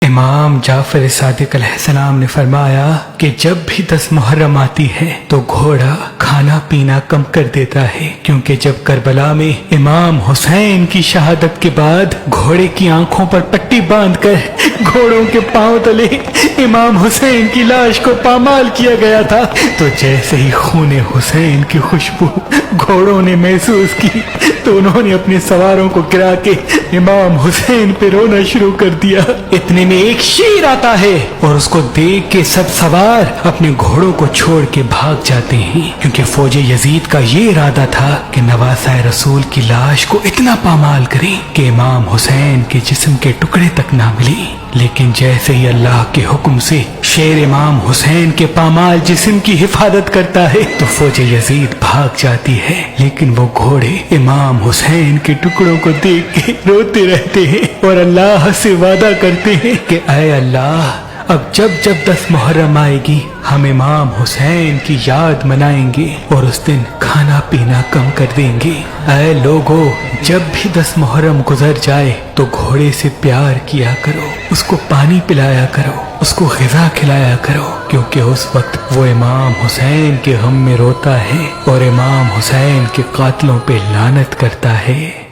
امام جعفر صادق علیہ السلام نے فرمایا کہ جب بھی 10 محرم آتی ہے تو گھوڑا کھانا پینا کم کر دیتا ہے، کیونکہ جب کربلا میں امام حسین کی شہادت کے بعد گھوڑے کی آنکھوں پر پٹی باندھ کر گھوڑوں کے پاؤں تلے امام حسین کی لاش کو پامال کیا گیا تھا، تو جیسے ہی خون حسین کی خوشبو گھوڑوں نے محسوس کی تو انہوں نے اپنے سواروں کو گرا کے امام حسین پہ رونا شروع کر دیا۔ اتنے میں ایک شیر آتا ہے اور اس کو دیکھ کے سب سوار اپنے گھوڑوں کو چھوڑ کے بھاگ جاتے ہیں، کیونکہ فوج یزید کا یہ ارادہ تھا کہ نواسۂ رسول کی لاش کو اتنا پامال کریں کہ امام حسین کے جسم کے ٹکڑے تک نہ ملے۔ لیکن جیسے ہی اللہ کے حکم سے شیر امام حسین کے پامال جسم کی حفاظت کرتا ہے تو فوج یزید بھاگ جاتی ہے، لیکن وہ گھوڑے امام حسین کے ٹکڑوں کو دیکھ کے روتے رہتے ہیں اور اللہ سے وعدہ کرتے ہیں کہ اے اللہ، اب جب 10 محرم آئے گی ہم امام حسین کی یاد منائیں گے اور اس دن کھانا پینا کم کر دیں گے۔ اے لوگو، جب بھی 10 محرم گزر جائے تو گھوڑے سے پیار کیا کرو، اس کو پانی پلایا کرو، اس کو غذا کھلایا کرو، کیونکہ اس وقت وہ امام حسین کے غم میں روتا ہے اور امام حسین کے قاتلوں پہ لعنت کرتا ہے۔